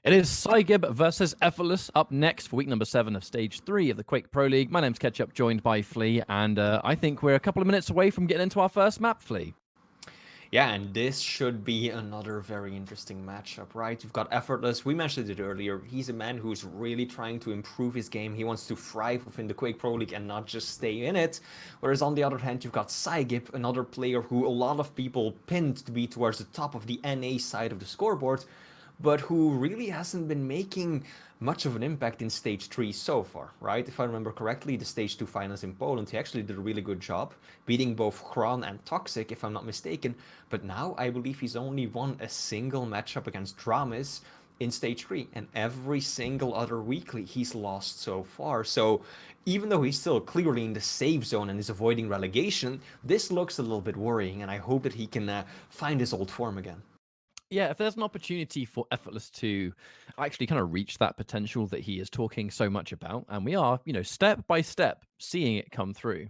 It is Psygib versus Effortless up next for week number 7 of Stage 3 of the Quake Pro League. My name's Ketchup, joined by Flea, and I think we're a couple of minutes away from getting into our first map, Flea. Yeah, and this should be another very interesting matchup, right? You've got Effortless. We mentioned it earlier. He's a man who's really trying to improve his game. He wants to thrive within the Quake Pro League and not just stay in it. Whereas on the other hand, you've got Psygib, another player who a lot of people pinned to be towards the top of the NA side of the scoreboard, but who really hasn't been making much of an impact in Stage 3 so far, right? If I remember correctly, the Stage 2 finals in Poland, he actually did a really good job, beating both Chron and Toxic, if I'm not mistaken, but now I believe he's only won a single matchup against Dramis in Stage 3, and every single other weekly he's lost so far. So even though he's still clearly in the safe zone and is avoiding relegation, this looks a little bit worrying, and I hope that he can find his old form again. Yeah, if there's an opportunity for Effortless to actually kind of reach that potential that he is talking so much about, and we are, step by step seeing it come through,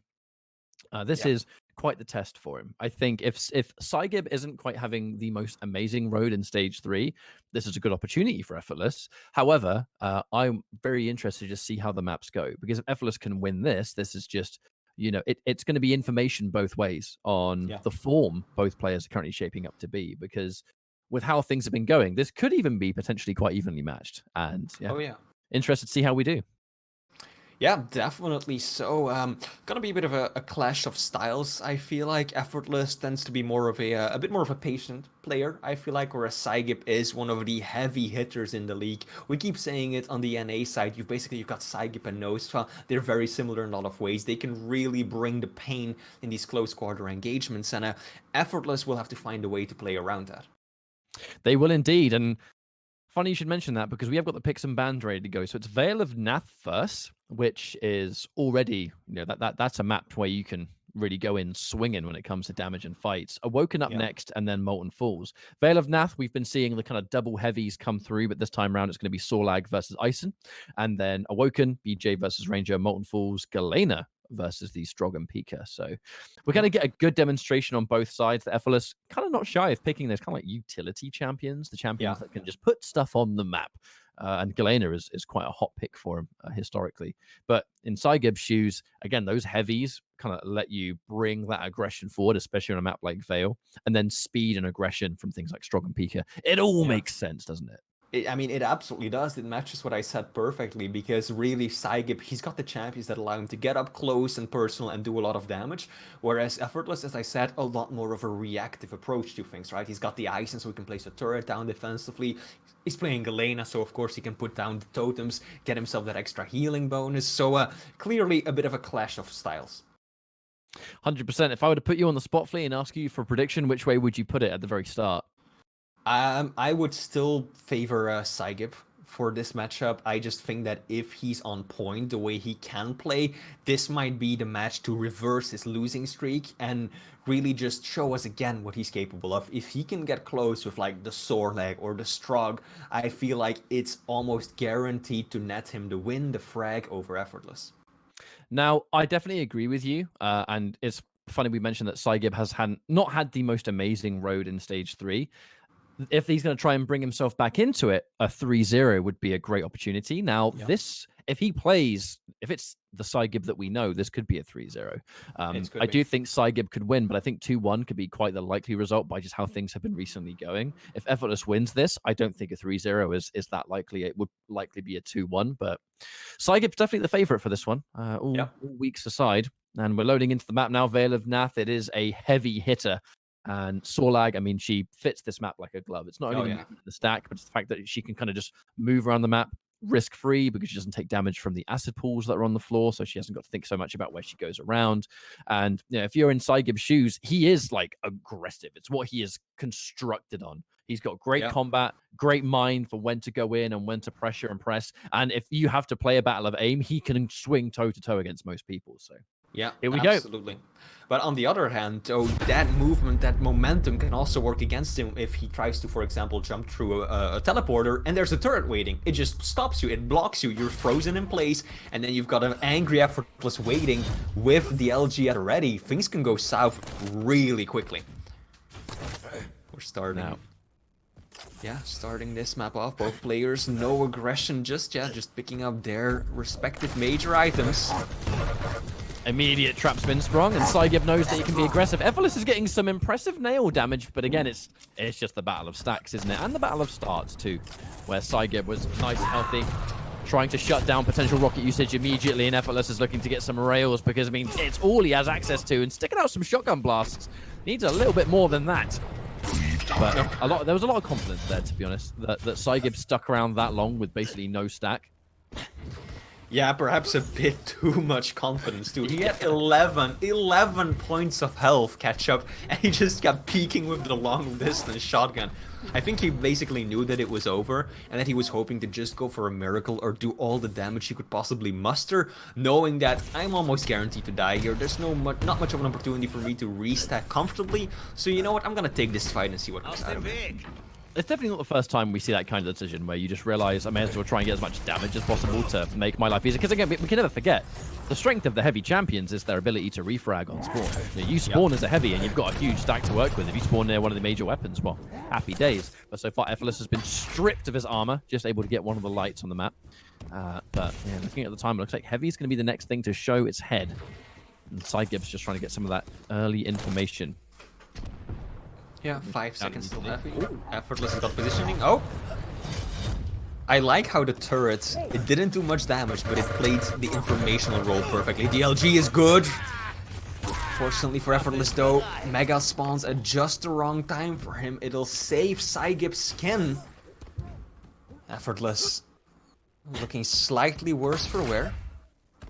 this is quite the test for him. I think if Psygib isn't quite having the most amazing road in Stage 3, this is a good opportunity for Effortless. However, I'm very interested to see how the maps go, because if Effortless can win this, this is just it's going to be information both ways on the form both players are currently shaping up to be, because with how things have been going, this could even be potentially quite evenly matched. And interested to see how we do. Yeah, definitely so. Gonna be a bit of a clash of styles. I feel like Effortless tends to be more of a bit more of a patient player. I feel like, whereas Psygib is one of the heavy hitters in the league. We keep saying it on the NA side. You've got Psygib and Nosfa. They're very similar in a lot of ways. They can really bring the pain in these close quarter engagements, and Effortless will have to find a way to play around that. They will indeed, and funny you should mention that, because we have got the picks and bans ready to go. So it's Veil of Nath first, which is already, that's a map where you can really go in swinging when it comes to damage and fights. Awoken up next, and then Molten Falls. Veil of Nath, we've been seeing the kind of double heavies come through, but this time around it's going to be Sorlag versus Ison. And then Awoken, BJ versus Ranger, Molten Falls, Galena versus the Strog and Pika. So we're going to get a good demonstration on both sides. The Effortless kind of not shy of picking those kind of like utility champions, the champions that can just put stuff on the map. And Galena is quite a hot pick for him historically. But in Psygib's shoes, again, those heavies kind of let you bring that aggression forward, especially on a map like Veil, and then speed and aggression from things like Strog and Pika. It all makes sense, doesn't it? I mean, it absolutely does. It matches what I said perfectly, because really Psygib, he's got the champions that allow him to get up close and personal and do a lot of damage, whereas Effortless, as I said, a lot more of a reactive approach to things, right? He's got the Ison, so he can place a turret down defensively. He's playing Galena, so of course he can put down the totems, get himself that extra healing bonus. So clearly a bit of a clash of styles. 100%. If I were to put you on the spot, Flea, and ask you for a prediction, which way would you put it at the very start? I would still favor Psygib for this matchup. I just think that if he's on point the way he can play, this might be the match to reverse his losing streak and really just show us again what he's capable of. If he can get close with like the Sorlag or the Strog, I feel like it's almost guaranteed to net him the win, the frag over Effortless. Now, I definitely agree with you, and it's funny we mentioned that Psygib has not had the most amazing road in Stage 3. If he's going to try and bring himself back into it, a 3-0 would be a great opportunity. Now, if he plays, if it's the Psygib that we know, this could be a 3-0. I do think Psygib could win, but I think 2-1 could be quite the likely result by just how things have been recently going. If Effortless wins this, I don't think a 3-0 is that likely. It would likely be a 2-1, but Psygib's definitely the favorite for this one, all weeks aside. And we're loading into the map now. Veil of Nath, it is a heavy hitter. And Sorlag, I mean, she fits this map like a glove. It's not only the stack, but it's the fact that she can kind of just move around the map risk-free, because she doesn't take damage from the acid pools that are on the floor, so she hasn't got to think so much about where she goes around. And if you're in Psygib's shoes, he is like aggressive. It's what he is constructed on. He's got great combat, great mind for when to go in and when to pressure and press. And if you have to play a battle of aim, he can swing toe-to-toe against most people. So yeah, here we absolutely. go. But on the other hand, though, that movement, that momentum can also work against him if he tries to, for example, jump through a teleporter and there's a turret waiting. It just stops you, it blocks you, you're frozen in place, and then you've got an angry Effortless waiting with the LG at the ready. Things can go south really quickly. We're starting. Now, Yeah, starting this map off, both players, no aggression just yet, just picking up their respective major items. Immediate trap spin sprung, and Psygib knows that he can be aggressive. Effortless is getting some impressive nail damage, but again, it's just the battle of stacks, isn't it? And the battle of starts too, where Psygib was nice and healthy, trying to shut down potential rocket usage immediately, and Effortless is looking to get some rails because, I mean, it's all he has access to, and sticking out some shotgun blasts needs a little bit more than that. But there was a lot of confidence there, to be honest, that Psygib stuck around that long with basically no stack. Yeah, perhaps a bit too much confidence too. He had 11 points of health catch up, and he just kept peeking with the long distance shotgun. I think he basically knew that it was over, and that he was hoping to just go for a miracle or do all the damage he could possibly muster, knowing that I'm almost guaranteed to die here. There's not much of an opportunity for me to restack comfortably, so you know what, I'm gonna take this fight and see what comes out of it. It's definitely not the first time we see that kind of decision where you just realize I may as well try and get as much damage as possible to make my life easier. Because again, we can never forget, the strength of the heavy champions is their ability to refrag on spawn. You spawn as a heavy and you've got a huge stack to work with. If you spawn near one of the major weapons, well, happy days. But so far, Effortless has been stripped of his armor, just able to get one of the lights on the map. But yeah, looking at the time, it looks like heavy is going to be the next thing to show its head. And Psygib's just trying to get some of that early information. Yeah, 5 seconds till heavy. Effortless got positioning. Oh! I like how the turret, it didn't do much damage, but it played the informational role perfectly. The LG is good. Fortunately for Effortless though, Mega spawns at just the wrong time for him. It'll save Psygib's skin. Effortless looking slightly worse for wear.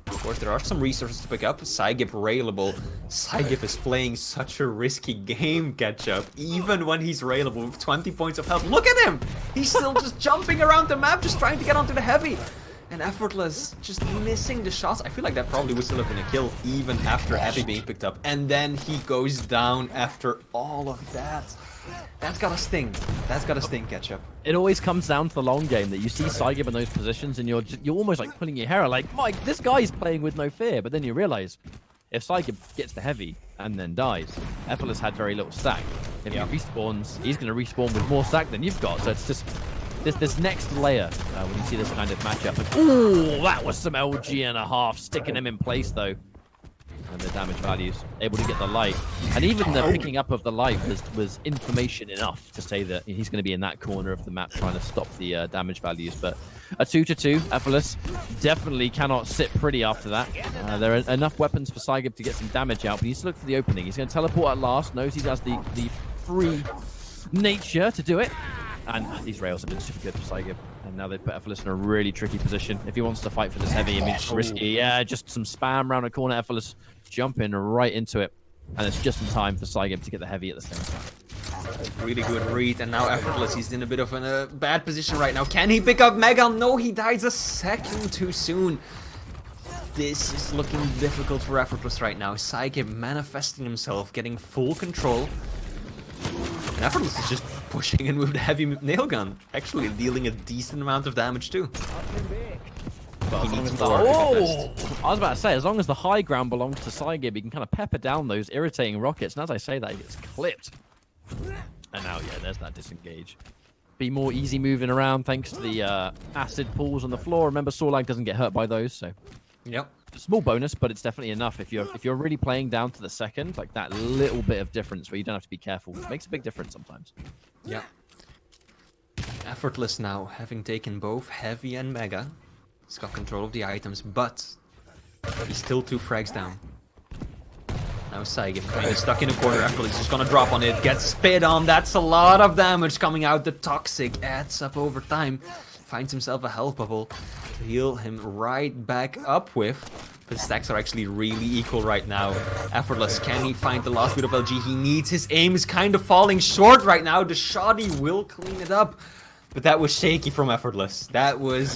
Of course, there are some resources to pick up. Psygib railable. Psygib is playing such a risky game, Ketchup. Even when he's railable with 20 points of health. Look at him! He's still just jumping around the map, just trying to get onto the heavy. And Effortless just missing the shots. I feel like that probably would still have been a kill even after heavy being picked up. And then he goes down after all of that. That's gotta sting. That's gotta sting, Ketchup. It always comes down to the long game that you see Psygib in those positions and you're almost like pulling your hair out like, Mike, this guy's playing with no fear. But then you realize if Psygib gets the heavy and then dies, Effortless had very little stack. If he respawns, he's going to respawn with more stack than you've got. So it's just this next layer when you see this kind of matchup. And, ooh, that was some LG and a half, sticking him in place though. And the damage values, able to get the light. And even the picking up of the light was information enough to say that he's going to be in that corner of the map trying to stop the damage values. But a 2-2, Effortless definitely cannot sit pretty after that. There are enough weapons for Psygib to get some damage out, but he needs to look for the opening. He's going to teleport at last, knows he has the free nature to do it. And these rails have been super good for Psygib. And now they've put Effortless in a really tricky position. If he wants to fight for this heavy, I mean, it's risky. Yeah, just some spam around a corner. Effortless jumping right into it. And it's just in time for Psygib to get the heavy at the same time. Really good read. And now Effortless, he's in a bit of a bad position right now. Can he pick up Mega? No, he dies a second too soon. This is looking difficult for Effortless right now. Psygib manifesting himself, getting full control. And Effortless is just pushing in with the heavy nail gun, actually dealing a decent amount of damage too. But he needs more. Oh! I was about to say, as long as the high ground belongs to Psygib, he can kind of pepper down those irritating rockets. And as I say that, he gets clipped. And now, yeah, there's that disengage. Be more easy moving around thanks to the acid pools on the floor. Remember, Sorlag doesn't get hurt by those, so. Yep. Small bonus, but it's definitely enough. If you're really playing down to the second, like that little bit of difference where you don't have to be careful, it makes a big difference sometimes. Yeah. Effortless now, having taken both heavy and mega. He's got control of the items, but he's still 2 frags down. Now Psygib kind of stuck in a corner. Effortless is gonna drop on it, gets spit on. That's a lot of damage coming out. The toxic adds up over time. Finds himself a health bubble to heal him right back up with. But the stacks are actually really equal right now. Effortless, can he find the last bit of LG? He needs. His aim is kind of falling short right now. The shoddy will clean it up. But that was shaky from Effortless. That was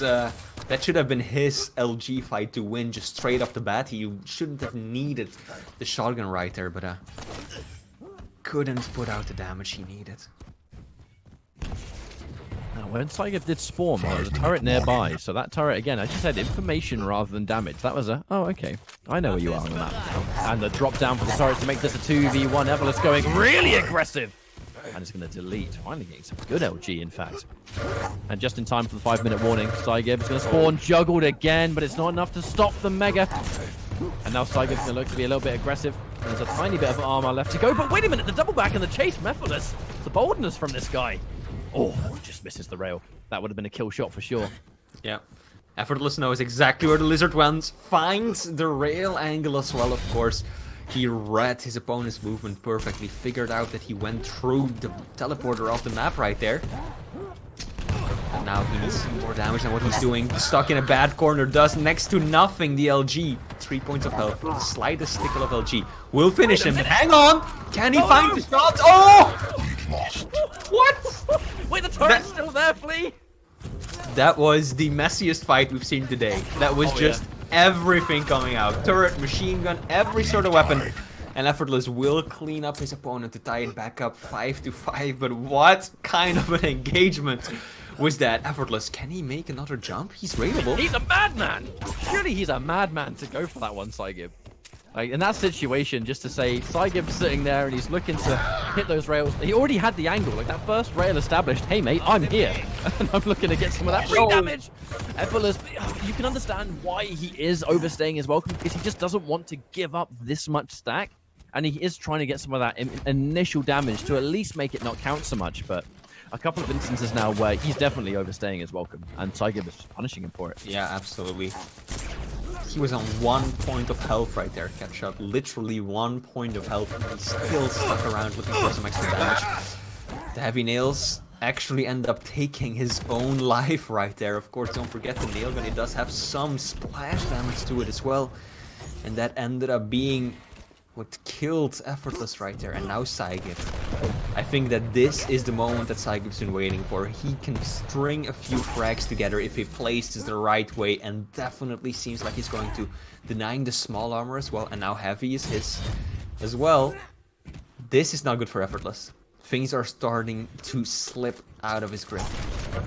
that should have been his LG fight to win just straight off the bat. He shouldn't have needed the shotgun right there, but couldn't put out the damage he needed. Now, when Psygib did spawn, there was a turret nearby. So that turret, again, I just said information rather than damage. That was a, oh, okay. I know where you are on the map. And the drop down for the turret to make this a 2v1. Effortless going really aggressive. and is going to delete. Finally getting some good LG, in fact. And just in time for the 5-minute warning, Psygib is going to spawn, juggled again, but it's not enough to stop the Mega. And now Psygib's going to look to be a little bit aggressive. There's a tiny bit of armor left to go, but wait a minute, the double back and the chase from Effortless. The boldness from this guy. Oh, just misses the rail. That would have been a kill shot for sure. Yeah. Effortless knows exactly where the lizard went, finds the rail angle as well, of course. He read his opponent's movement perfectly, figured out that he went through the teleporter off the map right there. And now he needs some more damage than what he's doing. Stuck in a bad corner, does next to nothing. The LG, 3 points of health, the slightest tickle of LG. Will finish him, but hang on! Can he find the shot? Oh! What? Wait, the turret's still there, Flea? That was the messiest fight we've seen today. That was just everything coming out. Turret, machine gun, every sort of weapon. And Effortless will clean up his opponent to tie it back up 5-5. But what kind of an engagement was that? Effortless, can he make another jump? He's raidable. He's a madman! Surely he's a madman to go for that one, Psygib. Like, in that situation, just to say, Psygib's sitting there and he's looking to hit those rails. He already had the angle, like that first rail established. Hey, mate, I'm here. And I'm looking to get some of that free damage. Effortless, you can understand why he is overstaying his welcome, because he just doesn't want to give up this much stack. And he is trying to get some of that initial damage to at least make it not count so much. But a couple of instances now where he's definitely overstaying his welcome, and Psygib is punishing him for it. Yeah, absolutely. He was on 1 point of health right there, catch up. Literally 1 point of health, and he's still stuck around looking for some extra damage. The heavy nails actually end up taking his own life right there. Of course, don't forget the nail gun, it does have some splash damage to it as well. And that ended up being what killed Effortless right there. And now Psygib. I think that this is the moment that Psygib's been waiting for. He can string a few frags together if he places the right way, and definitely seems like he's going to, denying the small armor as well, and now heavy is his as well. This is not good for Effortless. Things are starting to slip out of his grip.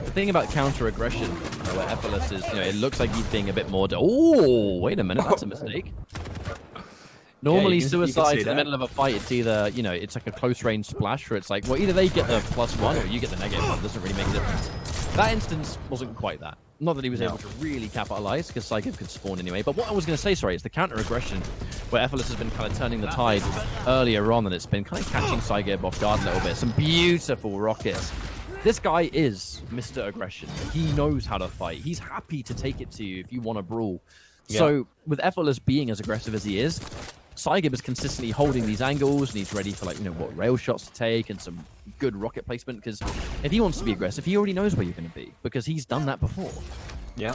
The thing about counter aggression, where Effortless is, it looks like he's being a bit more. Oh, wait a minute, that's a mistake. Normally, suicide in the middle of a fight, it's either, it's like a close range splash, where it's like, well, either they get the +1 or you get the -1. It doesn't really make a difference. That instance wasn't quite that. Not that he was able to really capitalize, because Psygib could spawn anyway. But what I was going to say, sorry, is the counter aggression, where Effortless has been kind of turning the tide earlier on, and it's been kind of catching Psygib off guard a little bit. Some beautiful rockets. This guy is Mr. Aggression. He knows how to fight. He's happy to take it to you if you want to brawl. Yeah. So with Effortless being as aggressive as he is, Psygib is consistently holding these angles, and he's ready for, what rail shots to take and some good rocket placement, because if he wants to be aggressive, he already knows where you're going to be, because he's done that before. Yeah.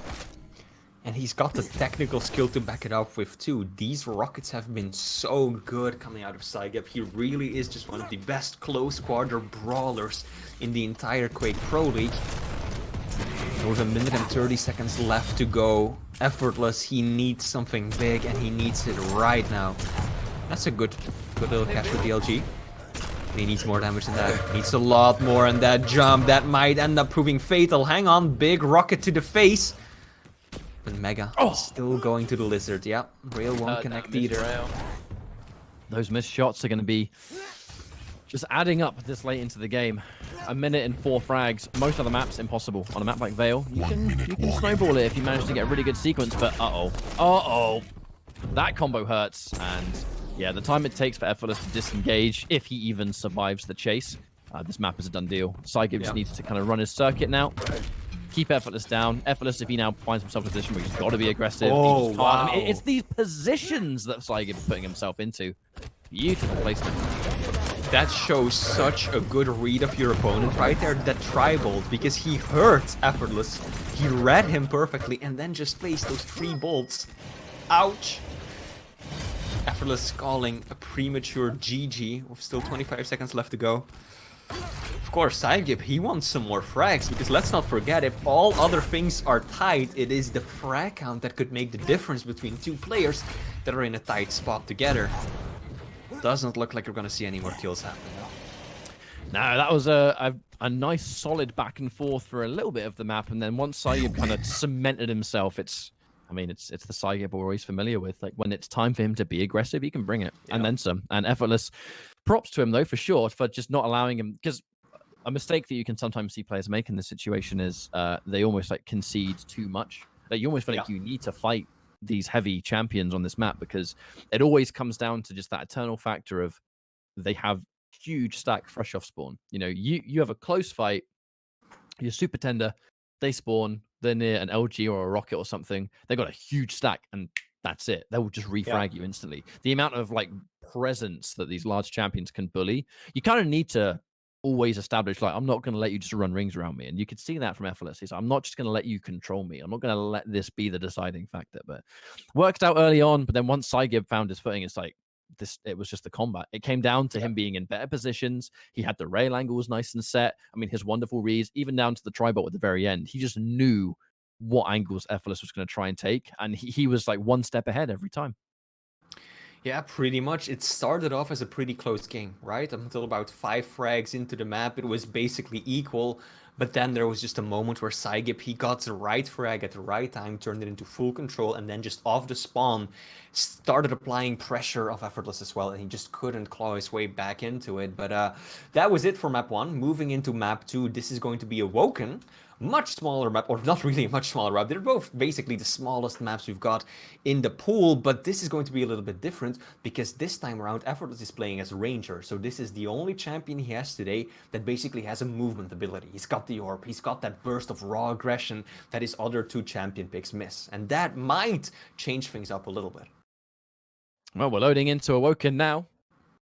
And he's got the technical skill to back it up with, too. These rockets have been so good coming out of Psygib. He really is just one of the best close quarter brawlers in the entire Quake Pro League. With 1 minute and 30 seconds left to go, Effortless, he needs something big, and he needs it right now. That's a good little catch with the LG. He needs more damage than that. He needs a lot more, and that jump, that might end up proving fatal. Hang on, big rocket to the face. But Mega still going to the lizard. Yeah, rail won't connect either. Those missed shots are going to be just adding up this late into the game. 1 minute and 4 frags. Most of the maps impossible. On a map like Vale, you can snowball it if you manage to get a really good sequence, but that combo hurts. And yeah, the time it takes for Effortless to disengage, if he even survives the chase, this map is a done deal. Psygib just needs to kind of run his circuit now. Keep Effortless down. Effortless, if he now finds himself in a position where he's got to be aggressive. Oh, wow. I mean, it's these positions that Psygib is putting himself into. Beautiful placement. That shows such a good read of your opponent right there, that tri-bolt, because he hurt Effortless. He read him perfectly and then just placed those 3 bolts. Ouch! Effortless calling a premature GG with still 25 seconds left to go. Of course, Psygib, he wants some more frags, because let's not forget, if all other things are tied, it is the frag count that could make the difference between 2 players that are in a tight spot together. Doesn't look like you're going to see any more kills happen. No, that was a nice solid back and forth for a little bit of the map, and then once Psygib kind of cemented himself, it's I mean, it's the Psygib we're always familiar with. Like, when it's time for him to be aggressive, he can bring it, and then some. And Effortless, props to him, though, for sure, for just not allowing him, because a mistake that you can sometimes see players make in this situation is they almost like concede too much. Like, you almost feel like you need to fight these heavy champions on this map, because it always comes down to just that eternal factor of they have huge stack fresh off spawn. You know, you have a close fight, you're super tender, they spawn, they're near an LG or a rocket or something, they got a huge stack, and that's it. They will just refrag you instantly. The amount of like presence that these large champions can bully, you kind of need to always establish, like, I'm not going to let you just run rings around me. And you could see that from Effortless. He's like, I'm not just going to let you control me. I'm not going to let this be the deciding factor. But worked out early on. But then once Psygib found his footing, it's like this. It was just the combat. It came down to him being in better positions. He had the rail angles nice and set. I mean, his wonderful reads, even down to the tribot at the very end. He just knew what angles Effortless was going to try and take, and he was like one step ahead every time. Yeah, pretty much. It started off as a pretty close game, right? Until about 5 frags into the map, it was basically equal. But then there was just a moment where Psygib, he got the right frag at the right time, turned it into full control, and then just off the spawn, started applying pressure of Effortless as well, and he just couldn't claw his way back into it. But that was it for map 1. Moving into map 2, this is going to be Awoken. Much smaller map, or not really a much smaller map. They're both basically the smallest maps we've got in the pool, but this is going to be a little bit different because this time around Effortless is playing as Ranger. So this is the only champion he has today that basically has a movement ability. He's got the orb, he's got that burst of raw aggression that his other 2 champion picks miss. And that might change things up a little bit. Well, we're loading into Awoken now.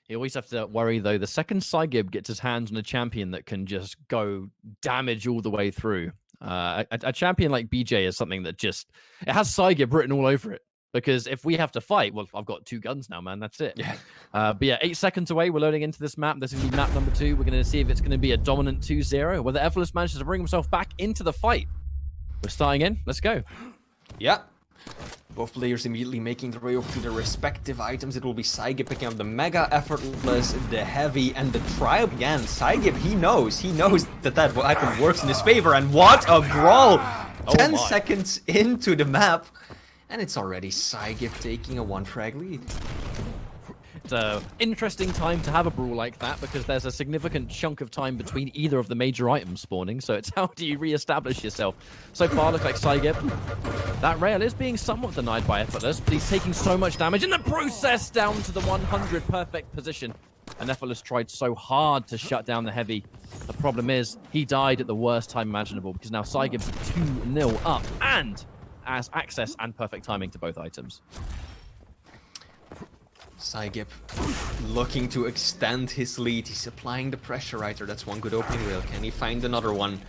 You always have to worry, though, the second Psygib gets his hands on a champion that can just go damage all the way through. A champion like BJ is something that just, it has Psygib written all over it. Because if we have to fight, well, I've got 2 guns now, man. That's it. Yeah. But yeah, 8 seconds away. We're loading into this map. This is going to be map number 2. We're going to see if it's going to be a dominant 2-0, whether Effortless manages to bring himself back into the fight. We're starting in. Let's go. Yeah. Both players immediately making their way over to their respective items. It will be Psygib picking up the Mega, Effortless, the Heavy, and the Trial. Again, Psygib, he knows that weapon works in his favor. And what a brawl! 10 seconds into the map, and it's already Psygib taking a 1 frag lead. It's an interesting time to have a brawl like that because there's a significant chunk of time between either of the major items spawning. So it's how do you re-establish yourself? So far, looks like Psygib. That rail is being somewhat denied by Effortless, but he's taking so much damage in the process down to the 100 perfect position. And Effortless tried so hard to shut down the Heavy. The problem is he died at the worst time imaginable because now Psygib's 2-0 up and has access and perfect timing to both items. Psygib looking to extend his lead. He's applying the pressurizer. That's one good opening rail. Can he find another one?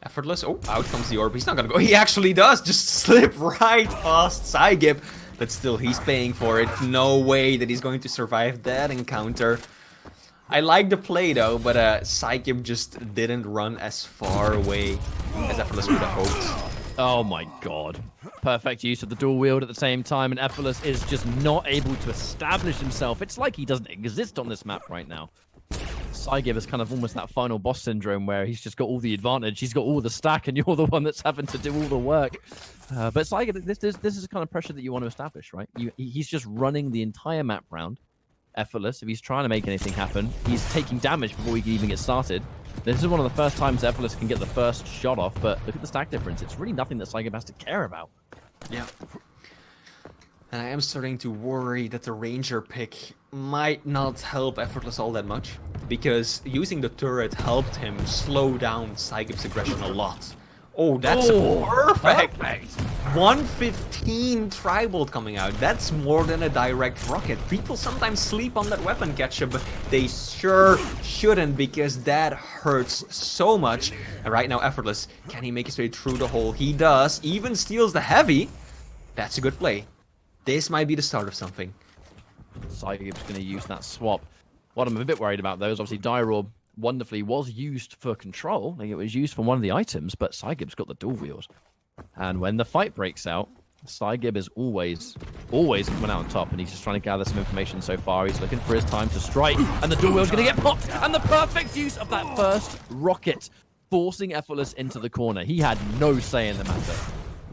Effortless. Oh, out comes the orb. He's not gonna go. He actually does. Just slip right past Psygib. But still, he's paying for it. No way that he's going to survive that encounter. I like the play though, but Psygib just didn't run as far away as Effortless would have hoped. Oh my god. Perfect use of the dual wield at the same time, and Effortless is just not able to establish himself. It's like he doesn't exist on this map right now. Psygib is kind of almost that final boss syndrome where he's just got all the advantage, he's got all the stack, and you're the one that's having to do all the work. But Psygib, this is the kind of pressure that you want to establish, right? He's just running the entire map round. Effortless, if he's trying to make anything happen, he's taking damage before he can even get started. This is one of the first times Effortless can get the first shot off, but look at the stack difference. It's really nothing that Psygib has to care about. Yeah. And I am starting to worry that the Ranger pick might not help Effortless all that much, because using the turret helped him slow down Psygib's aggression a lot. Oh, that's perfect! 115 Tribolt coming out. That's more than a direct rocket. People sometimes sleep on that weapon catcher, but they sure shouldn't, because that hurts so much. And right now, Effortless, can he make his way through the hole? He does. Even steals the Heavy. That's a good play. This might be the start of something. Psygib's going to use that swap. What I'm a bit worried about, though, is obviously Dirorb wonderfully was used for control. Like, it was used for one of the items, but Psygib's got the dual wield. And when the fight breaks out, Psygib is always coming out on top, and he's just trying to gather some information so far. He's looking for his time to strike, and the dual wield's going to get popped, and the perfect use of that first rocket, forcing Effortless into the corner. He had no say in the matter.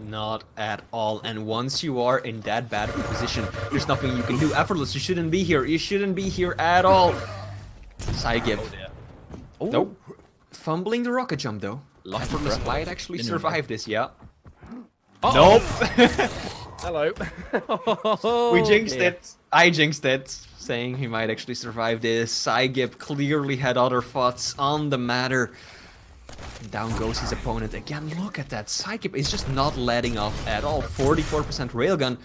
Not at all. And once you are in that bad of a position, there's nothing you can do. Effortless, you shouldn't be here. You shouldn't be here at all. Psygib. Oh, Nope. Fumbling the rocket jump though. Effortless might actually survive this, yeah. Nope. Hello. We jinxed it. I jinxed it, saying he might actually survive this. Psygib clearly had other thoughts on the matter. Down goes his opponent again. Look at that. Psygib is just not letting off at all. 44% railgun.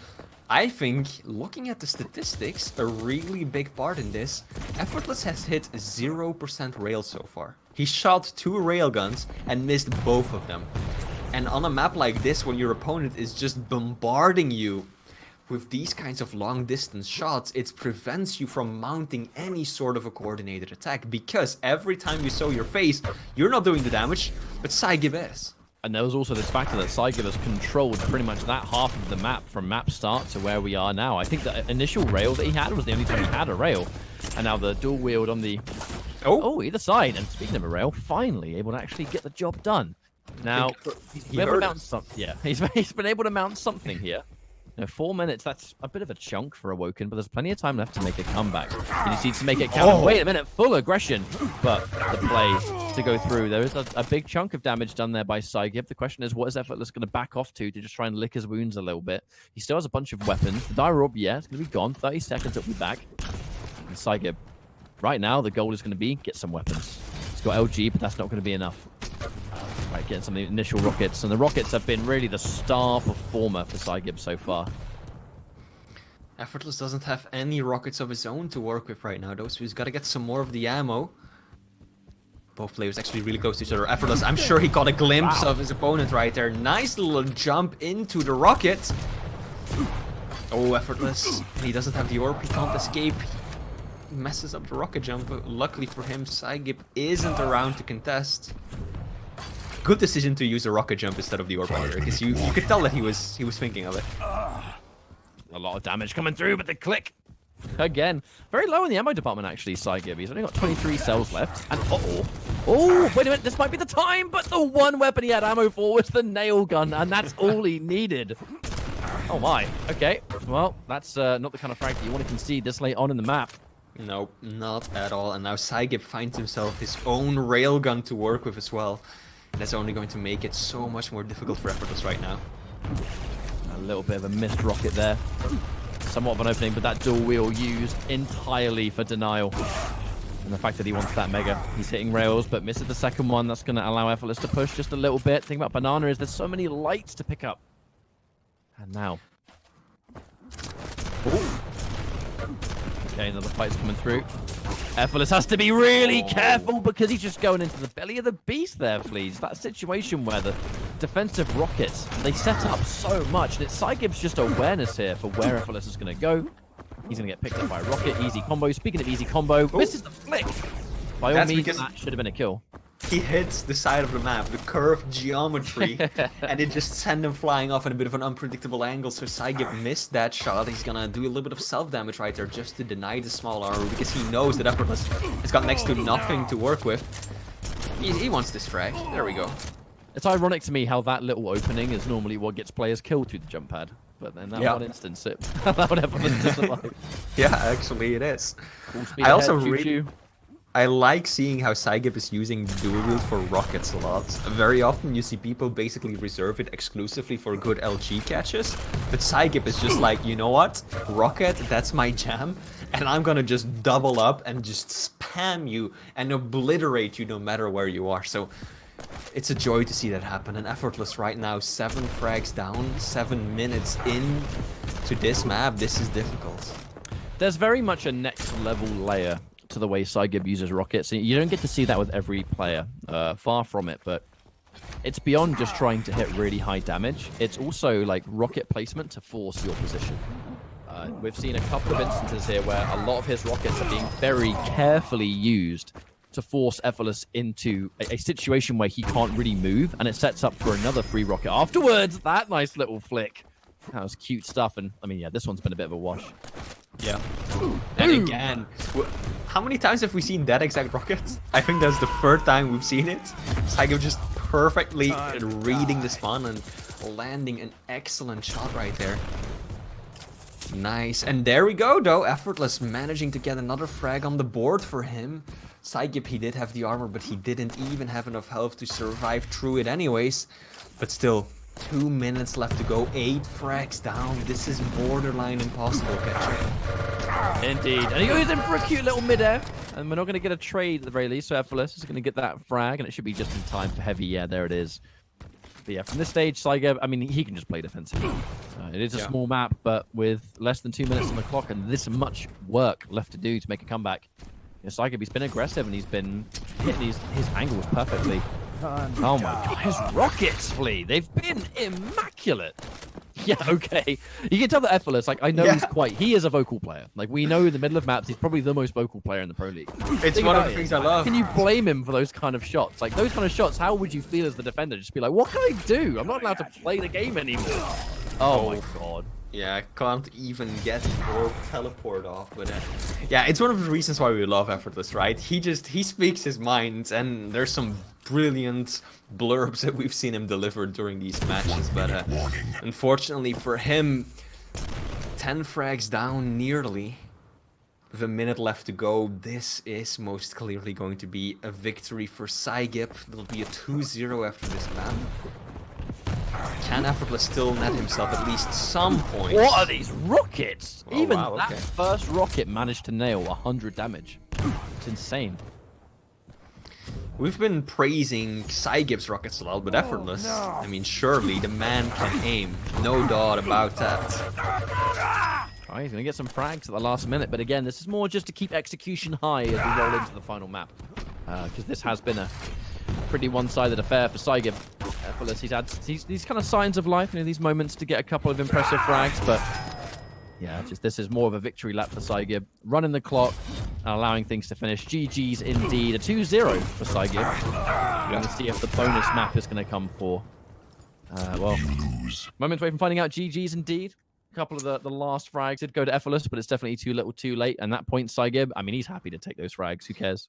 I think, looking at the statistics, a really big part in this, Effortless has hit 0% rail so far. He shot 2 railguns and missed both of them. And on a map like this, when your opponent is just bombarding you with these kinds of long distance shots, it prevents you from mounting any sort of a coordinated attack, because every time you show your face, you're not doing the damage, but Psygib is. And there was also this factor that Psygib has controlled pretty much that half of the map from map start to where we are now. I think the initial rail that he had was the only time he had a rail. And now the dual wield on the either side. And speaking of a rail, finally able to actually get the job done. Now, he's been able to mount something. Yeah, he's been able to mount something here. 4 minutes, that's a bit of a chunk for Awoken, but there's plenty of time left to make a comeback. He just needs to make it count. Wait a minute, full aggression, but the play to go through. There is a big chunk of damage done there by Psygib. The question is, what is Effortless going to back off to just try and lick his wounds a little bit? He still has a bunch of weapons. The Dire Orb, yeah, it's going to be gone. 30 seconds, it'll be back. And Psygib, right now, the goal is going to be get some weapons. He's got LG, but that's not going to be enough. Right, getting some of the initial rockets, and the rockets have been really the star performer for Psygib so far. Effortless doesn't have any rockets of his own to work with right now, though, so he's got to get some more of the ammo. Both players actually really close to each other. Effortless, I'm sure he got a glimpse of his opponent right there. Nice little jump into the rocket. Oh, Effortless. He doesn't have the orb, he can't escape. He messes up the rocket jump, but luckily for him, Psygib isn't around to contest. Good decision to use a rocket jump instead of the orb right there, because you could tell that he was thinking of it. A lot of damage coming through, but the click again. Very low in the ammo department, actually, Psygib. He's only got 23 cells left. And oh, wait a minute, this might be the time, but the one weapon he had ammo for was the nail gun, and that's all he needed. Oh my, okay. Well, that's not the kind of frag that you want to concede this late on in the map. Nope, not at all. And now Psygib finds himself his own railgun to work with as well. And that's only going to make it so much more difficult for Effortless right now. A little bit of a missed rocket there. Somewhat of an opening, but that dual wheel used entirely for denial. And the fact that he wants that mega. He's hitting rails, but misses the second one. That's going to allow Effortless to push just a little bit. The thing about Banana is there's so many lights to pick up. And now. Ooh. Okay, another fight's coming through. Effortless has to be really careful because he's just going into the belly of the beast there, Fleas. That situation where the defensive rockets, they set up so much. And it's Psygib's just awareness here for where Effortless is going to go. He's going to get picked up by a rocket. Easy combo. Speaking of easy combo, misses the flick. By all means, that should have been a kill. He hits the side of the map, the curved geometry, and it just sent him flying off at a bit of an unpredictable angle. So Psygib missed that shot. He's gonna do a little bit of self-damage right there just to deny the small armor, because he knows that Effortless has got next to nothing to work with. He wants this frag. There we go. It's ironic to me how that little opening is normally what gets players killed through the jump pad. But then that one instance, it allowed Effortless to survive. Yeah, actually it is. I also really... I like seeing how Psygib is using dual wield for rockets a lot. Very often you see people basically reserve it exclusively for good LG catches, but Psygib is just like, you know what? Rocket, that's my jam, and I'm gonna just double up and just spam you and obliterate you no matter where you are. So it's a joy to see that happen. And Effortless right now, 7 frags down, 7 minutes in to this map. This is difficult. There's very much a next level layer to the way Psygib uses rockets. You don't get to see that with every player, far from it, but it's beyond just trying to hit really high damage. It's also like rocket placement to force your position. We've seen a couple of instances here where a lot of his rockets are being very carefully used to force Effortless into a situation where he can't really move, and it sets up for another free rocket afterwards. That nice little flick. That was cute stuff, and I mean, yeah, this one's been a bit of a wash. Yeah. And again, how many times have we seen that exact rocket? I think that's the 3rd time we've seen it. Psygib just perfectly reading the spawn, and landing an excellent shot right there. Nice, and there we go though, Effortless managing to get another frag on the board for him. Psygib, he did have the armor, but he didn't even have enough health to survive through it anyways. But still, 2 minutes left to go, 8 frags down. This is borderline impossible, Ketchup. Indeed, and he goes in for a cute little mid-air, and we're not going to get a trade at the very least, so Effortless is going to get that frag, and it should be just in time for Heavy. Yeah, there it is. But yeah, from this stage, Psygib, I mean, he can just play defensively. It is a small map, but with less than 2 minutes on the clock and this much work left to do to make a comeback, Psygib, he's been aggressive and he's been hitting his angles perfectly. Oh my god, his rockets, Flea, they've been immaculate. Yeah, okay. You can tell that Effortless, like, I know he is a vocal player. Like, we know in the middle of maps, he's probably the most vocal player in the Pro League. It's one of the things I love. Can you blame him for those kind of shots? Like, those kind of shots, how would you feel as the defender? Just be like, what can I do? I'm not allowed to play the game anymore. Oh my god. Yeah, I can't even get or teleport off, but yeah, it's one of the reasons why we love Effortless, right? He speaks his mind, and there's some brilliant blurbs that we've seen him deliver during these matches, but unfortunately for him, 10 frags down nearly. With a minute left to go, this is most clearly going to be a victory for Psygib. It'll be a 2-0 after this map. Can Effortless still net himself at least some points? What are these rockets? Oh, Even wow, that first rocket managed to nail 100 damage. It's insane. We've been praising Psygib's rockets a lot, but Effortless, I mean, surely the man can aim. No doubt about that. Oh, he's going to get some frags at the last minute, but again, this is more just to keep execution high as we roll into the final map. Because this has been a pretty one-sided affair for Psygib. Effortless, he's had these kind of signs of life, these moments to get a couple of impressive frags, but yeah, this is more of a victory lap for Psygib. Running the clock and allowing things to finish. GG's indeed. A 2-0 for Psygib. We're going to see if the bonus map is going to come for. Well, moments away from finding out. GG's indeed. A couple of the last frags did go to Effortless, but it's definitely too little too late. And that point, Psygib, I mean, he's happy to take those frags. Who cares?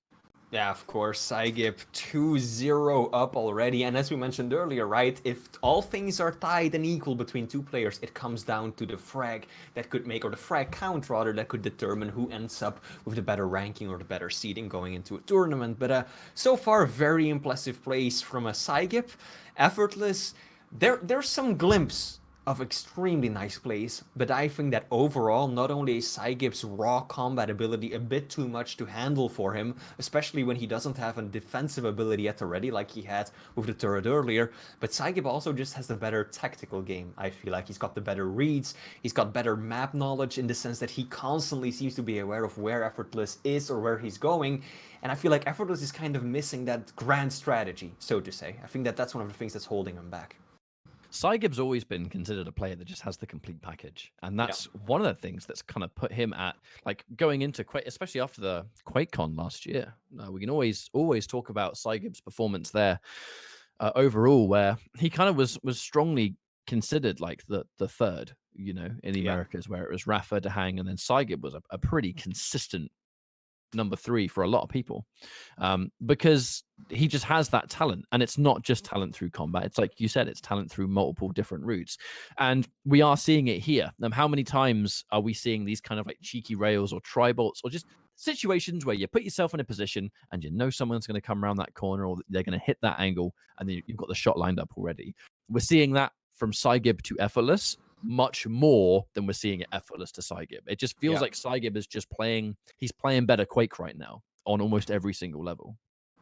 Yeah, of course, Psygib 2-0 up already, and as we mentioned earlier, right, if all things are tied and equal between two players, it comes down to the frag that could make, or the frag count rather, that could determine who ends up with the better ranking or the better seeding going into a tournament. But so far, very impressive plays from a Psygib. Effortless, there's some glimpse of extremely nice plays, but I think that overall, not only is Psygib's raw combat ability a bit too much to handle for him, especially when he doesn't have a defensive ability at the ready like he had with the turret earlier, but Psygib also just has the better tactical game. I feel like he's got the better reads, he's got better map knowledge in the sense that he constantly seems to be aware of where Effortless is or where he's going, and I feel like Effortless is kind of missing that grand strategy, so to say. I think that that's one of the things that's holding him back. Psygib's always been considered a player that just has the complete package. And that's one of the things that's kind of put him at, like, going into Quake, especially after the QuakeCon last year. We can always talk about Psygib's performance there overall, where he kind of was strongly considered like the third, in the Americas, where it was Rafa, Dehang, and then Psygib was a pretty consistent number 3 for a lot of people, because he just has that talent, and it's not just talent through combat. It's like you said, it's talent through multiple different routes, and we are seeing it here. How many times are we seeing these kind of like cheeky rails or tri-bolts, or just situations where you put yourself in a position and someone's going to come around that corner, or they're going to hit that angle, and then you've got the shot lined up already. We're seeing that from Psygib to Effortless much more than we're seeing it Effortless to Psygib. It just feels like Psygib is just he's playing better Quake right now on almost every single level.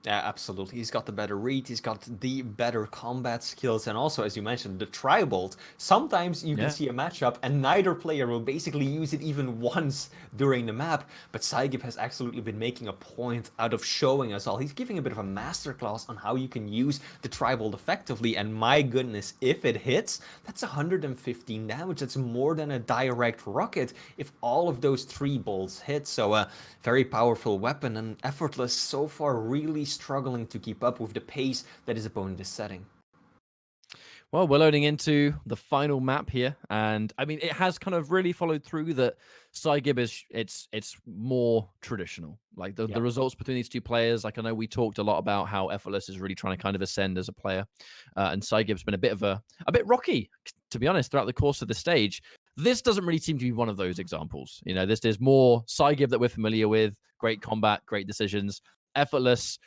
Yeah, absolutely. He's got the better read, he's got the better combat skills, and also, as you mentioned, the tri-bolt. Sometimes you can see a matchup and neither player will basically use it even once during the map, but Psygib has absolutely been making a point out of showing us all. He's giving a bit of a masterclass on how you can use the tri-bolt effectively, and my goodness, if it hits, that's 115 damage. That's more than a direct rocket if all of those 3 bolts hit, so a very powerful weapon, and Effortless so far really struggling to keep up with the pace that his opponent is setting. Well, we're loading into the final map here, and I mean, it has kind of really followed through that Psygib is it's more traditional. Like the Yeah. results between these two players. Like I know we talked a lot about how Effortless is really trying to kind of ascend as a player, and Psygib's been a bit rocky, to be honest, throughout the course of the stage. This doesn't really seem to be one of those examples. You know, this is more Psygib that we're familiar with. Great combat, great decisions. Effortless,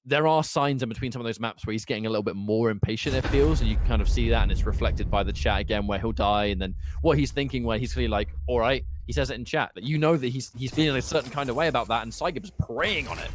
there are signs in between some of those maps where he's getting a little bit more impatient, it feels, and you can kind of see that, and it's reflected by the chat again, where he'll die, and then what he's thinking, where he's clearly like, all right, he says it in chat, that you know that he's feeling a certain kind of way about that, and Psygib's preying on it.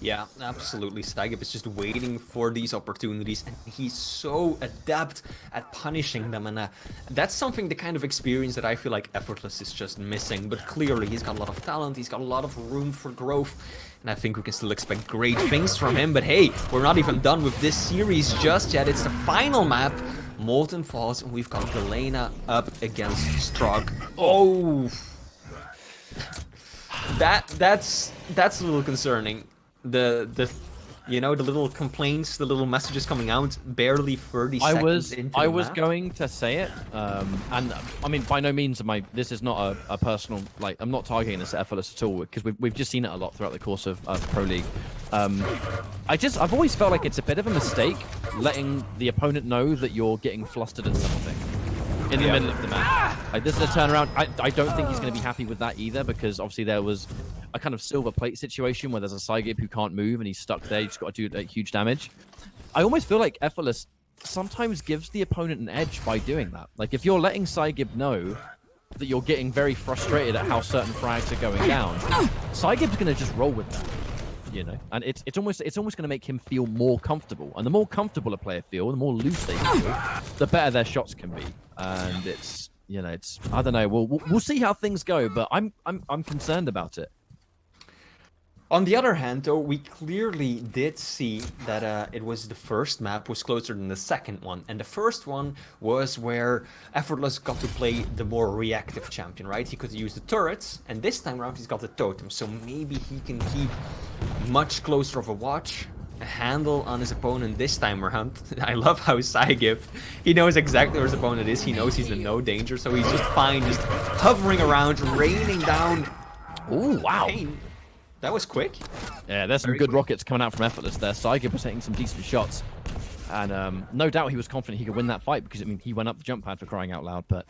Yeah, absolutely. Psygib is just waiting for these opportunities, and he's so adept at punishing them. And that's something, the kind of experience that I feel like Effortless is just missing. But clearly, he's got a lot of talent, he's got a lot of room for growth, and I think we can still expect great things from him. But hey, we're not even done with this series just yet. It's the final map, Molten Falls, and we've got Galena up against Strog. Oh, that's a little concerning. The you know, the little complaints, the little messages coming out barely 30 seconds into the I was map. going to say it, and I mean, by no means am I, this is not a personal, like, I'm not targeting this at Effortless at all, because we've just seen it a lot throughout the course of Pro League. I've always felt like it's a bit of a mistake letting the opponent know that you're getting flustered at something in the middle of the match. Like, this is a turnaround. I don't think he's going to be happy with that either, because obviously there was a kind of silver plate situation where there's a Psygib who can't move and he's stuck there. He's got to do huge damage. I almost feel like Effortless sometimes gives the opponent an edge by doing that. Like, if you're letting Psygib know that you're getting very frustrated at how certain frags are going down, Psygib's going to just roll with that. You know, and it's almost going to make him feel more comfortable, and the more comfortable a player feel, the more loose they feel, the better their shots can be. And it's, you know, it's, I don't know. We'll see how things go, but I'm concerned about it. On the other hand, though, we clearly did see that it was the first map was closer than the second one. And the first one was where Effortless got to play the more reactive champion, right? He could use the turrets, and this time around he's got the totem. So maybe he can keep much closer of a watch, a handle on his opponent this time around. I love how Psygib, he knows exactly where his opponent is. He knows he's in no danger, so he's just fine, just hovering around, raining down. Oh, wow. Pain. That was quick. Yeah, there's some good rockets coming out from Effortless there. Psygib was hitting some decent shots. And no doubt he was confident he could win that fight, because, I mean, he went up the jump pad, for crying out loud. But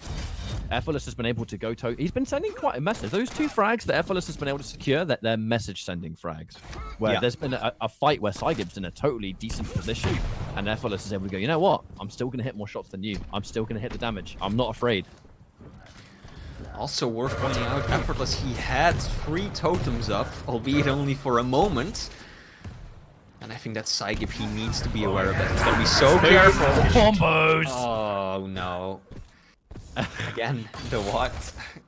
Effortless has been able to go to... He's been sending quite a message. Those two frags that Effortless has been able to secure, that they're message-sending frags. Where there's been a fight where Psygib's in a totally decent position, and Effortless is able to go, you know what? I'm still going to hit more shots than you. I'm still going to hit the damage. I'm not afraid. Also worth pointing out, Effortless, he had 3 totems up, albeit only for a moment. And I think that Psygib, he needs to be aware of that. He's got to be so careful. Combos! Oh, no. Again, the what?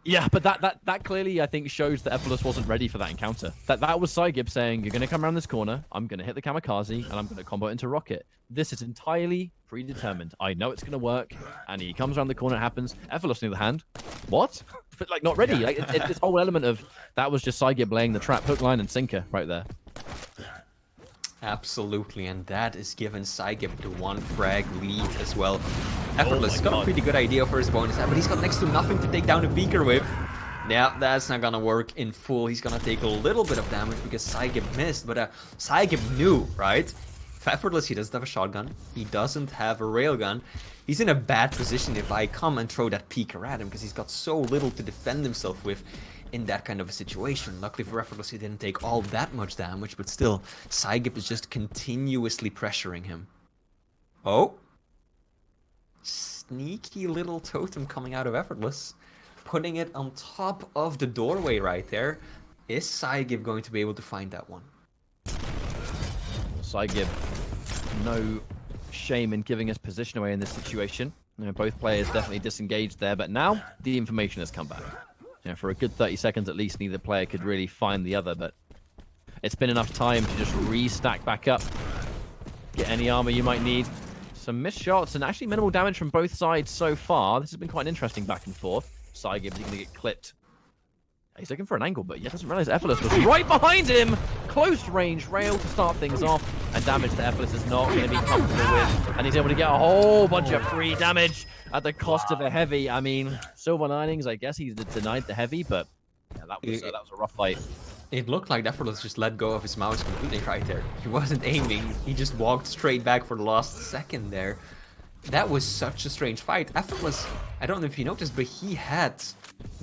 Yeah, but that clearly, I think, shows that Effortless wasn't ready for that encounter. That was Psygib saying, you're going to come around this corner, I'm going to hit the kamikaze, and I'm going to combo it into rocket. This is entirely predetermined. I know it's going to work, and he comes around the corner, it happens. Effortless, on the other hand, what? But, like, not ready. Like, it's this whole element of, that was just Psygib laying the trap, hook, line, and sinker right there. Absolutely, and that is given Psygib the 1 frag lead as well. Effortless got a pretty good idea for his bonus, but he's got next to nothing to take down a beaker with. Yeah, that's not gonna work in full. He's gonna take a little bit of damage because Psygib missed, but Psygib knew, right? Effortless, he doesn't have a shotgun. He doesn't have a railgun. He's in a bad position if I come and throw that peeker at him, because he's got so little to defend himself with in that kind of a situation. Luckily for Effortless, he didn't take all that much damage, but still, Psygib is just continuously pressuring him. Oh. Sneaky little totem coming out of Effortless. Putting it on top of the doorway right there. Is Psygib going to be able to find that one? Psygib, no shame in giving his position away in this situation. You know, both players definitely disengaged there, but now the information has come back. You know, for a good 30 seconds at least, neither player could really find the other, but it's been enough time to just restack back up, get any armor you might need. Some missed shots and actually minimal damage from both sides so far. This has been quite an interesting back and forth. Psygib is going to get clipped. He's looking for an angle, but he doesn't realize Effortless was right behind him. close range rail to start things off, and damage that Effortless is not going to be comfortable with, and he's able to get a whole bunch of free damage at the cost of a heavy. I mean, silver linings, I guess he denied the heavy, but yeah, that was a rough fight. It looked like Effortless just let go of his mouse completely right there. He wasn't aiming, he just walked straight back for the last second there. That was such a strange fight. Effortless, I don't know if you noticed, but he had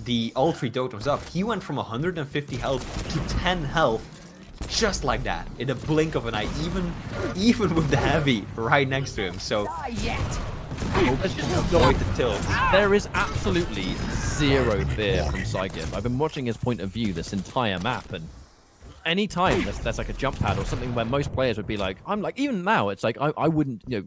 the all 3 totems up. He went from 150 health to 10 health just like that, in a blink of an eye, even with the heavy right next to him. So avoid the tilt. There is absolutely zero fear from Psygib. I've been watching his point of view this entire map, and anytime there's like a jump pad or something where most players would be like, I'm like, even now, it's like, I wouldn't, you know,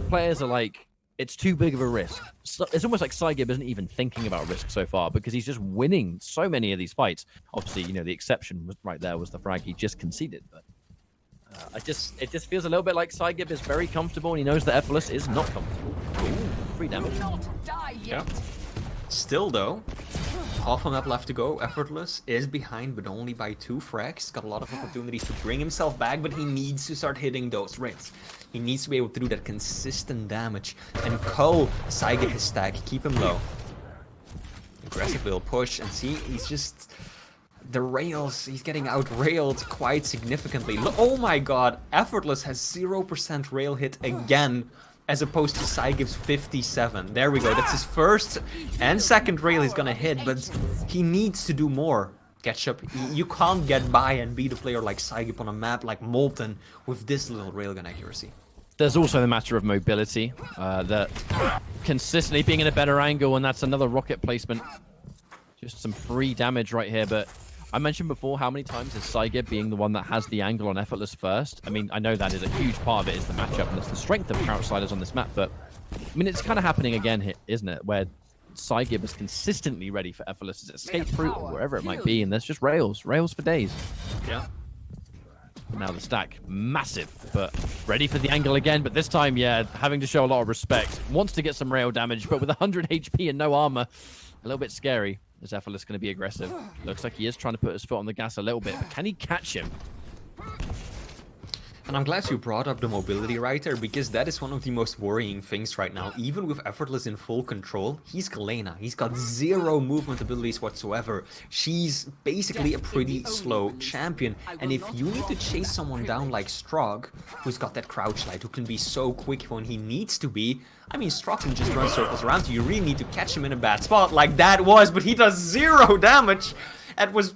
players are like, it's too big of a risk. So it's almost like Psygib isn't even thinking about risk so far because he's just winning so many of these fights. Obviously, you know, the exception was right there was the frag he just conceded, but it just feels a little bit like Psygib is very comfortable and he knows that Effortless is not comfortable. Ooh, free damage. Yeah. Still though, half a map left to go. Effortless is behind, but only by 2 frags. Got a lot of opportunities to bring himself back, but he needs to start hitting those rings. He needs to be able to do that consistent damage and cull Psygib his stack, keep him low. Aggressive little push, and see, he's just... The rails, he's getting out-railed quite significantly. Oh my god, Effortless has 0% rail hit again, as opposed to Psygib's 57. There we go, that's his first and second rail he's gonna hit, but he needs to do more. Ketchup, you can't get by and beat a player like Psygib on a map like Molten with this little railgun accuracy. There's also the matter of mobility, that consistently being in a better angle, and that's another rocket placement. Just some free damage right here, but I mentioned before how many times is Psygib being the one that has the angle on Effortless first. I mean, I know that is a huge part of it is the matchup, and it's the strength of crouch sliders on this map, but I mean, it's kind of happening again here, isn't it? Where Psygib is consistently ready for Effortless's escape route or wherever it might be, and there's just rails for days. Yeah. Now the stack, massive, but ready for the angle again, but this time, yeah, having to show a lot of respect. Wants to get some rail damage, but with 100 HP and no armor, a little bit scary. Is Effortless going to be aggressive? Looks like he is trying to put his foot on the gas a little bit, but can he catch him? And I'm glad you brought up the mobility right there, because that is one of the most worrying things right now. Even with Effortless in full control, he's Galena. He's got 0 movement abilities whatsoever. She's basically a pretty slow champion. And if you need to chase someone down like Strog, who's got that crouch slide, who can be so quick when he needs to be, I mean, Strog can just run circles around you. You really need to catch him in a bad spot like that was, but he does 0 damage. That was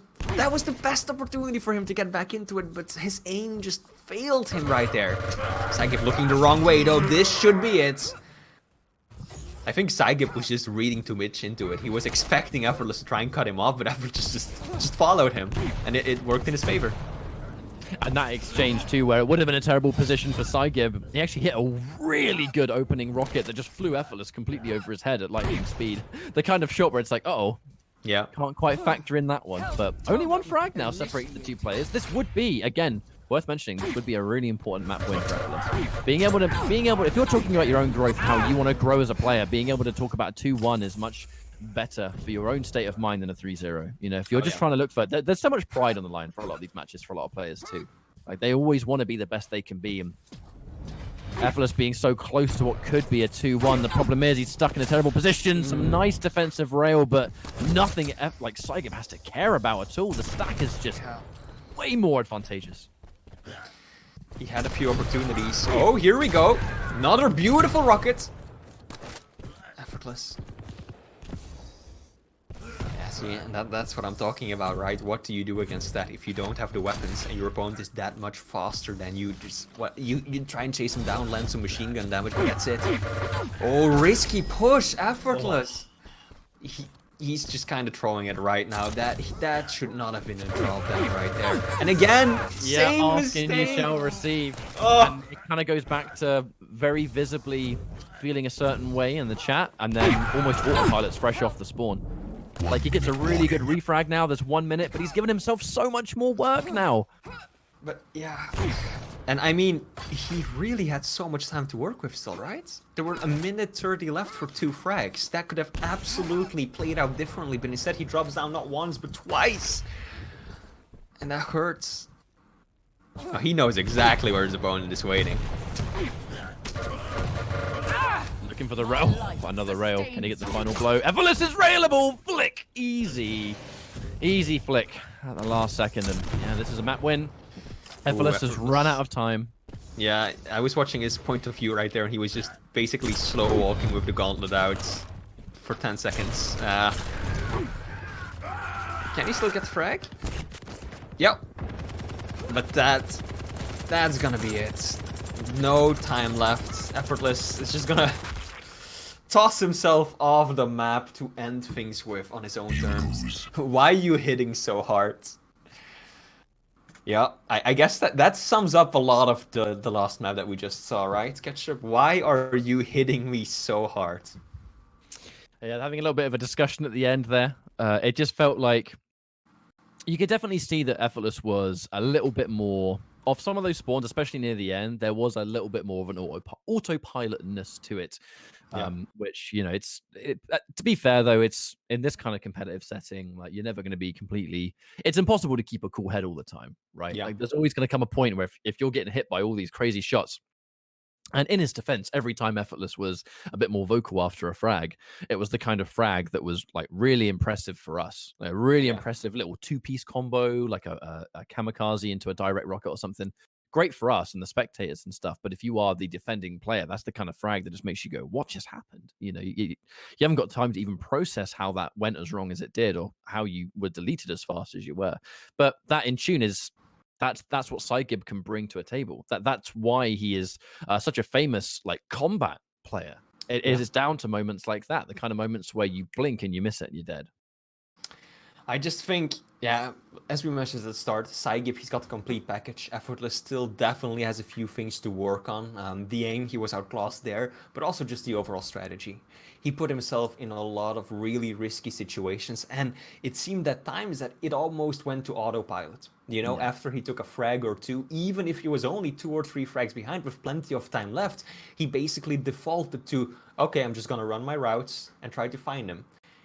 the best opportunity for him to get back into it, but his aim just failed him right there. Psygib looking the wrong way, though. This should be it. I think Psygib was just reading too much into it. He was expecting Effortless to try and cut him off, but Effortless just followed him, and it worked in his favor. And that exchange too, where it would have been a terrible position for Psygib, he actually hit a really good opening rocket that just flew Effortless completely over his head at lightning speed. The kind of shot where it's like, uh-oh. Yeah. Can't quite factor in that one, but only 1 frag now separates the 2 players. This would be, again, worth mentioning, this would be a really important map win for Effortless. Being able to, if you're talking about your own growth, how you want to grow as a player, being able to talk about 2-1 is much better for your own state of mind than a 3-0. You know, if you're just trying to look for, there's so much pride on the line for a lot of these matches for a lot of players too. Like, they always want to be the best they can be, and Effortless being so close to what could be a 2-1. The problem is he's stuck in a terrible position. Some nice defensive rail, but nothing like Psygib has to care about at all. The stack is just way more advantageous. He had a few opportunities. Oh, here we go. Another beautiful rocket. Effortless. Yeah, see, and that's what I'm talking about, right? What do you do against that if you don't have the weapons and your opponent is that much faster than you? Just you try and chase him down, land some machine gun damage, but that's it. Oh, risky push, Effortless. He's just kind of throwing it right now. That should not have been a drop down right there. And again, same mistake. You shall receive. Oh. And it kind of goes back to very visibly feeling a certain way in the chat, and then almost autopilots fresh off the spawn. Like, he gets a really good refrag now. There's 1 minute, but he's given himself so much more work now. But yeah, and I mean, he really had so much time to work with still, right? There were 1:30 left for 2 frags. That could have absolutely played out differently, but instead he drops down not once, but twice. And that hurts. Oh, he knows exactly where his opponent is waiting. Looking for the rail. Oh, another rail. Can he get the final blow? Effortless is railable. Flick. Easy. Easy flick at the last second. And yeah, this is a map win. Effortless has run out of time. Yeah, I was watching his point of view right there, and he was just basically slow walking with the gauntlet out for 10 seconds. Can he still get the frag? Yep. But that's gonna be it. No time left. Effortless is just gonna toss himself off the map to end things with on his own terms. Why are you hitting so hard? Yeah, I guess that sums up a lot of the last map that we just saw, right? Ketchup, why are you hitting me so hard? Yeah, having a little bit of a discussion at the end there. It just felt like you could definitely see that Effortless was a little bit more off some of those spawns, especially near the end. There was a little bit more of an autopilotness to it, which, you know, to be fair though, it's in this kind of competitive setting, like you're never going to be completely. It's impossible to keep a cool head all the time, right? Yeah. Like there's always going to come a point where if you're getting hit by all these crazy shots. And in his defense, every time Effortless was a bit more vocal after a frag, it was the kind of frag that was like really impressive for us. A really impressive little two-piece combo, like a kamikaze into a direct rocket or something. Great for us and the spectators and stuff. But if you are the defending player, that's the kind of frag that just makes you go, what just happened? You know, you haven't got time to even process how that went as wrong as it did or how you were deleted as fast as you were. But that in tune is that's what Psygib can bring to a table. That's why he is such a famous like combat player. It's down to moments like that, the kind of moments where you blink and you miss it and you're dead. I just think, yeah, as we mentioned at the start, Psygib, he's got the complete package. Effortless still definitely has a few things to work on. The aim, he was outclassed there, but also just the overall strategy. He put himself in a lot of really risky situations, and it seemed at times that it almost went to autopilot. You know, after he took a frag or two, even if he was only 2 or 3 frags behind with plenty of time left, he basically defaulted to, okay, I'm just gonna run my routes and try to find him.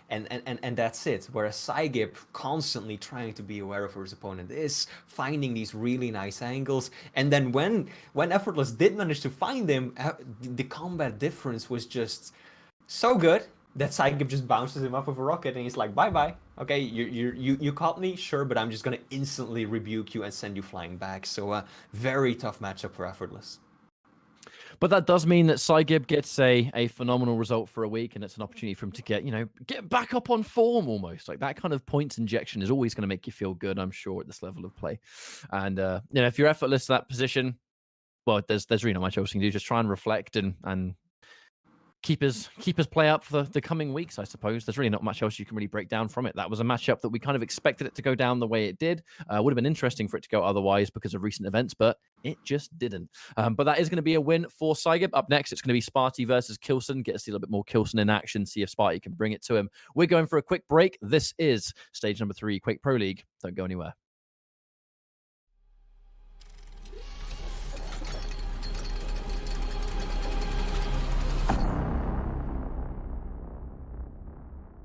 And that's it. Whereas Psygib, constantly trying to be aware of where his opponent is, finding these really nice angles, and then when Effortless did manage to find him, the combat difference was just so good that Psygib just bounces him up with a rocket, and he's like, bye bye. Okay, you caught me, sure, but I'm just gonna instantly rebuke you and send you flying back. So very tough matchup for Effortless. But that does mean that Psygib gets a phenomenal result for a week, and it's an opportunity for him to get back up on form almost. Like that kind of points injection is always going to make you feel good, I'm sure, at this level of play. And you know, if you're Effortless to that position, well, there's really not much else you can do. Just try and reflect and keep his play up for the coming weeks, I suppose. There's really not much else you can really break down from it. That was a matchup that we kind of expected it to go down the way it did. Would have been interesting for it to go otherwise because of recent events, but it just didn't. But that is going to be a win for Psygib. Up next, it's going to be Sparty versus Kilson. Get to see a little bit more Kilson in action, see if Sparty can bring it to him. We're going for a quick break. This is stage number 3, Quake Pro League. Don't go anywhere.